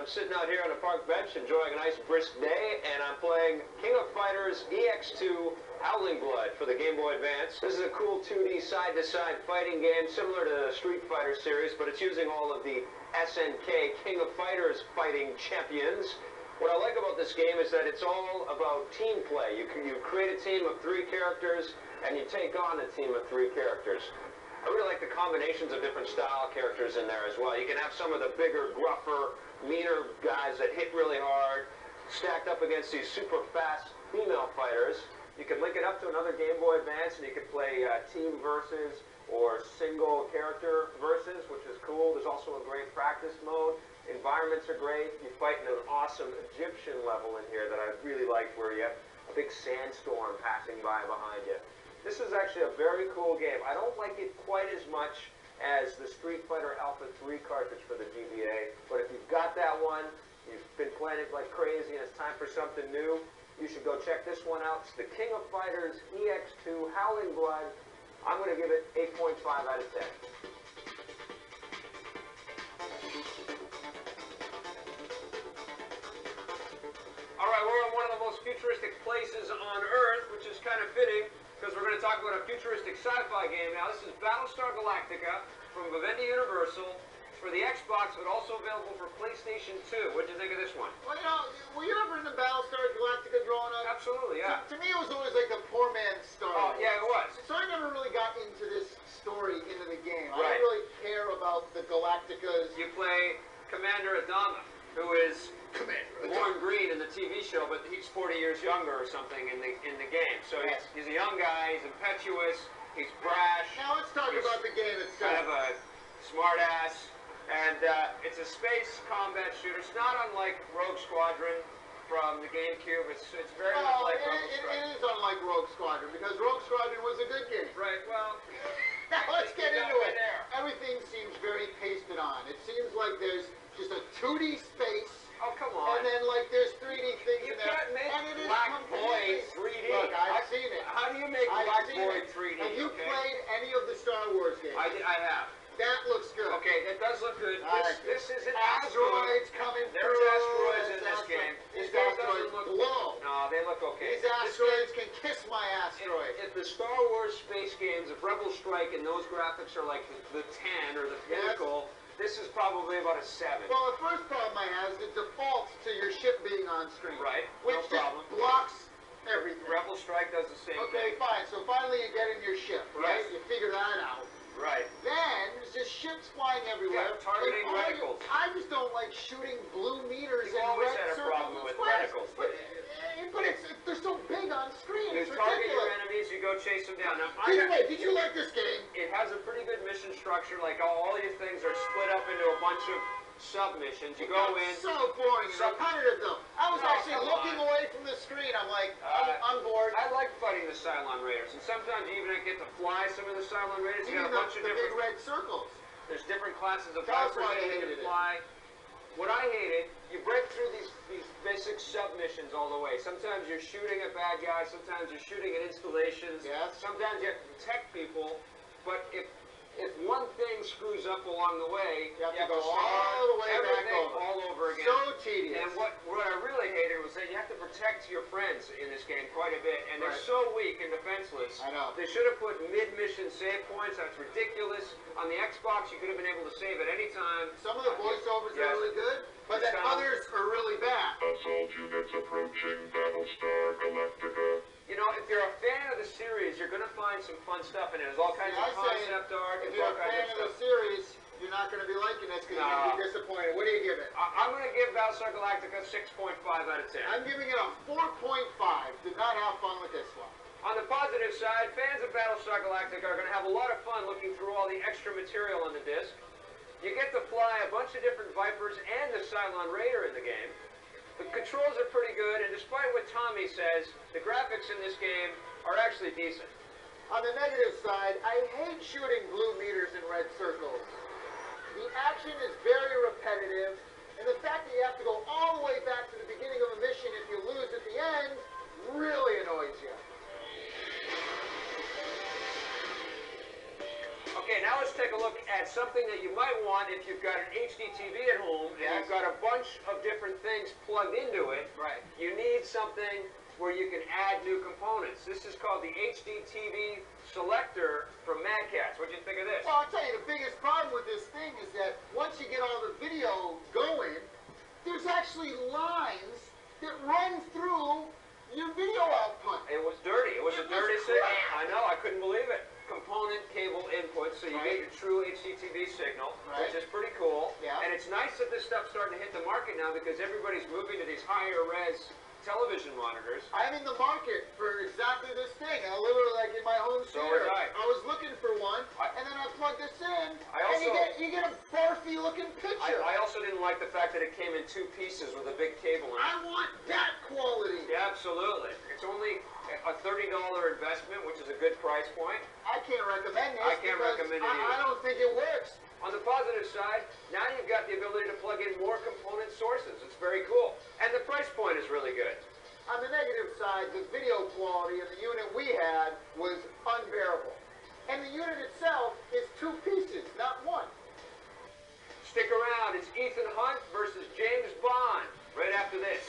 I'm sitting out here on a park bench enjoying a nice brisk day, and I'm playing King of Fighters EX2 Howling Blood for the Game Boy Advance. This is a cool 2D side-to-side fighting game similar to the Street Fighter series, but it's using all of the SNK King of Fighters fighting champions. What I like about this game is that it's all about team play. You create a team of 3 characters, and you take on a team of 3 characters. I really like the combinations of different style characters in there as well. You can have some of the bigger, gruffer, meaner guys that hit really hard, stacked up against these super fast female fighters. You can link it up to another Game Boy Advance, and you can play team versus or single character versus, which is cool. There's also a great practice mode. Environments are great. You fight in an awesome Egyptian level in here that I really like, where you have a big sandstorm passing by behind you. This is actually a very cool game. I don't like it quite as much as the Street Fighter Alpha 3 cartridge for the GBA, but if you've got that one, you've been playing it like crazy, and it's time for something new, you should go check this one out. It's the King of Fighters EX2 Howling Blood. I'm going to give it 8.5 out of 10. Alright, we're in one of the most futuristic places on Earth, which is kind of fitting, because we're going to talk about a futuristic sci-fi game. Now, this is Battlestar Galactica from Vivendi Universal. It's for the Xbox, but also available for PlayStation 2. What did you think of this one? Well, you know, were you ever into Battlestar Galactica growing up? Absolutely, yeah. To me, it was always like the poor man's Star Oh, Wars. yeah, it was. So I never really got into this story, into the game. Right. I didn't really care about the Galacticas. You play Commander Adama, who is Warren Green in the TV show, but he's 40 years younger or something in the game. So he's a young guy, he's impetuous, he's brash. Now let's talk about the game itself. Kind of a smart ass, and it's a space combat shooter. It's not unlike Rogue Squadron from the GameCube. It's very much like Rogue Squadron. It is unlike Rogue Squadron, because Rogue Squadron was a good game. Right, well... Now let's get into it. Everything seems very pasted on. It seems like there's just a 2D space. Oh, come on. And then, like, there's 3D things You in there. can't make and it Black is Void 3D. Look, I've seen it. How do you make Black Void 3D? Have you played any of the Star Wars games? I have. That looks good. Okay, that does look good. This is an asteroids coming through. There's asteroids in this game. These This game asteroids doesn't look... blow. No, they look okay. These asteroids can kiss my asteroid. If the Star Wars space games, if Rebel Strike and those graphics are like the 10 or the pinnacle, this is probably about a 7. Well, the first problem I have is it defaults to your ship being on screen. Right, which no problem. Just blocks everything. Rebel Strike does the same thing. Okay, fine. So finally you get in your ship, right? Yes. You figure that out. Right. Then there's just ships flying everywhere. Yeah, targeting reticles. I just don't like shooting blue meters You've and always red had a circles problem and with squares. reticles. But they're so big on screen. You It's target your ridiculous. enemies, you go chase them down. Now, Did you like this game? It has a pretty good mission structure. Like all your things are split up into a bunch of submissions. You go in. So boring and repetitive, though. I was actually looking away from the screen. I'm like, I'm bored. I like fighting the Cylon Raiders, and sometimes you even get to fly some of the Cylon Raiders. You got a bunch of different big red circles. There's different classes of That's fighters why I that you hated can fly. What I hated, you break through these basic submissions all the way. Sometimes you're shooting at bad guys. Sometimes you're shooting at installations. Yes. Sometimes you have to protect people. But if one thing screws up along the way, you have to go all the way back all over again. So tedious. And what I really hated was that you have to protect your friends in this game quite a bit, and they're so weak and defenseless. I know. They should have put mid-mission save points. That's ridiculous. On the Xbox, you could have been able to save at any time. Some of the voiceovers are really good, but then others are really bad. You know, if you're a fan of the series, you're going to find some fun stuff in it. There's all kinds of concept art. If you're a fan of the series, you're not going to be liking this because you're going to be disappointed. What do you give it? I'm going to give Battlestar Galactica 6.5 out of 10. I'm giving it a 4.5. Did not have fun with this one. On the positive side, fans of Battlestar Galactica are going to have a lot of fun looking through all the extra material on the disc. You get to fly a bunch of different Vipers and the Cylon Raider in the game. The controls are pretty good, and despite what Tommy says, the graphics in this game are actually decent. On the negative side, I hate shooting blue meters and red circles. The action is very repetitive, and the fact that you have to go all the way back to the beginning of a mission if you lose at the end really annoys you. Okay, now let's take a look at something that you might want if you've got an HDTV at home and you've got a bunch of different things plugged into it. Right. You need something where you can add new components. This is called the HDTV Selector from Mad Catz. What do you think of this? Well, I'll tell you, the biggest problem with this thing is that once you get all the video going, there's actually lines that run through your video output. It was dirty. It was a dirty crap. signal. I know. I couldn't believe it. Component cable input, so you get your true HDTV signal, which is pretty cool. Yeah. And it's nice that this stuff's starting to hit the market now because everybody's moving to these higher res television monitors. I'm in the market for exactly this thing. I literally, like in my home So theater, was I. was looking for one, and then I plug this in, I and also- you get a barfy looking picture. I also didn't like the fact that it came in two pieces with a big cable in it. I want that quality. Yeah, absolutely. It's only a $30 investment, which is a good price point. I can't recommend this I can't because recommend it I either. don't think it works. On the positive side, now you've got the ability to plug in more component sources. It's very cool. And the price point is really good. On the negative side, the video quality in the unit we had was unbearable. And the unit itself is two pieces, not one. Stick around. It's Ethan Hunt versus James Bond right after this.